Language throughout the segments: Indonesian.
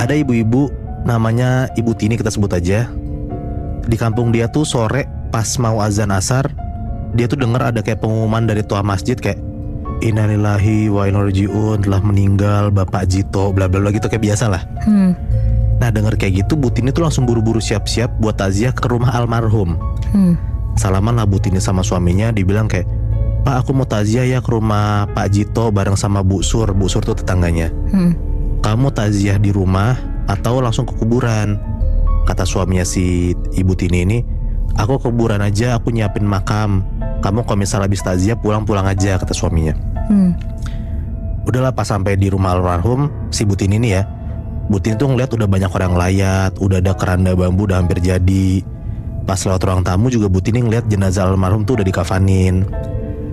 Ada ibu-ibu namanya Ibu Tini, kita sebut aja. Di kampung dia tuh sore pas mau azan asar, dia tuh dengar ada kayak pengumuman dari tua masjid kayak innalillahi wa inna ilaihi raji'un, telah meninggal Bapak Jito, bla bla bla gitu, kayak biasa lah. Nah denger kayak gitu, Bu Tini tuh langsung buru-buru siap-siap buat takziah ke rumah almarhum. Salaman lah Bu Tini sama suaminya, dibilang kayak, Pak, aku mau takziah ya ke rumah Pak Jito bareng sama Bu Sur. Bu Sur tuh tetangganya. Kamu takziah di rumah atau langsung ke kuburan? Kata suaminya si Ibu Tini ini, aku ke kuburan aja, aku nyiapin makam. Kamu kalau misalnya habis takziah pulang-pulang aja, kata suaminya. Udahlah, pas sampai di rumah almarhum si Bu Tini ini ya, Bu Tini tuh ngeliat udah banyak orang layat, udah ada keranda bambu udah hampir jadi. Pas lewat ruang tamu juga Bu Tini ngeliat jenazah almarhum tuh udah dikafanin.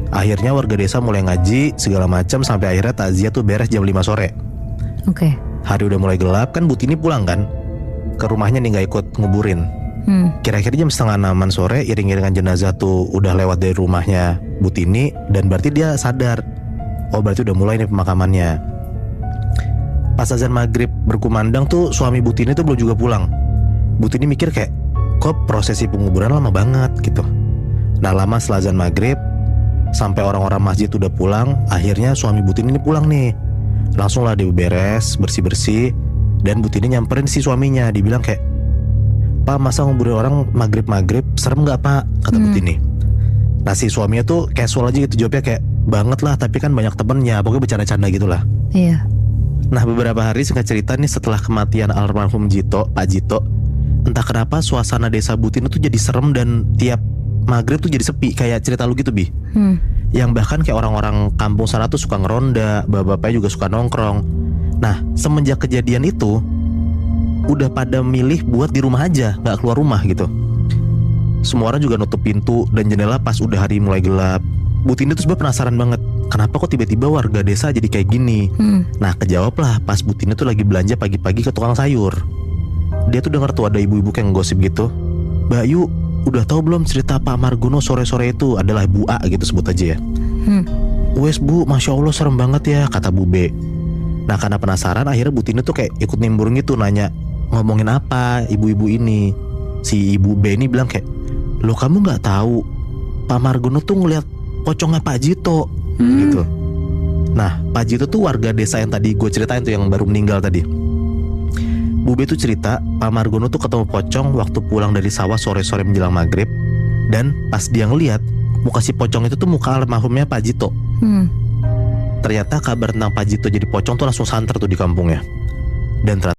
Akhirnya warga desa mulai ngaji segala macam sampai akhirnya takziah tuh beres jam 5 sore. Oke. Hari udah mulai gelap kan, Bu Tini pulang kan ke rumahnya nih, nggak ikut nguburin. Kira-kira jam 5:30 sore iring-iringan jenazah tuh udah lewat dari rumahnya Bu Tini, dan berarti dia sadar, oh berarti udah mulai nih pemakamannya. Pas azan maghrib berkumandang tuh suami Bu Tini tuh belum juga pulang. Bu Tini mikir kayak, kok prosesi penguburan lama banget gitu. Nah lama setelah azan maghrib sampai orang-orang masjid udah pulang, akhirnya suami Bu Tini ini pulang nih. Langsung lah dia beres, bersih-bersih, dan Bu Tini nyamperin si suaminya, dibilang kayak, Pak, masa nguburin orang maghrib-maghrib, serem gak Pak? Kata Bu Tini. Nah si suaminya tuh casual aja gitu jawabnya, kayak, banget lah, tapi kan banyak temennya, pokoknya bercanda-canda gitu lah. Iya. Nah beberapa hari singkat cerita nih, setelah kematian almarhum Jito, Pak Jito, entah kenapa suasana desa Bu Tini tuh jadi serem, dan tiap maghrib tuh jadi sepi, kayak cerita lu gitu Bi. Yang bahkan kayak orang-orang kampung sana tuh suka ngeronda, bapak-bapaknya juga suka nongkrong. Nah semenjak kejadian itu udah pada milih buat di rumah aja, gak keluar rumah gitu. Semua orang juga nutup pintu dan jendela pas udah hari mulai gelap. Bu Tini tuh sebenarnya penasaran banget, kenapa kok tiba-tiba warga desa jadi kayak gini. Nah kejawab lah pas Bu Tini tuh lagi belanja pagi-pagi ke tukang sayur. Dia tuh denger tuh ada ibu-ibu kayak ngegosip gitu, Mbak Yu, udah tahu belum cerita Pak Margono sore-sore itu? Adalah Bu A gitu sebut aja ya. Wes Bu, Masya Allah serem banget ya, kata Bu B. Nah karena penasaran akhirnya Bu Tini tuh kayak ikut nimbrung gitu, nanya ngomongin apa ibu-ibu ini. Si Ibu B ini bilang kayak, loh kamu gak tahu Pak Margono tuh ngeliat pocongnya Pak Jito gitu. Nah Pak Jito tuh warga desa yang tadi gue ceritain tuh, yang baru meninggal tadi. Bu B tuh cerita Pak Margono tuh ketemu pocong waktu pulang dari sawah sore-sore menjelang maghrib. Dan pas dia ngeliat, muka si pocong itu tuh muka almarhumnya Pak Jito. Ternyata kabar tentang Pak Jito jadi pocong tuh langsung santer tuh di kampungnya. Dan ternyata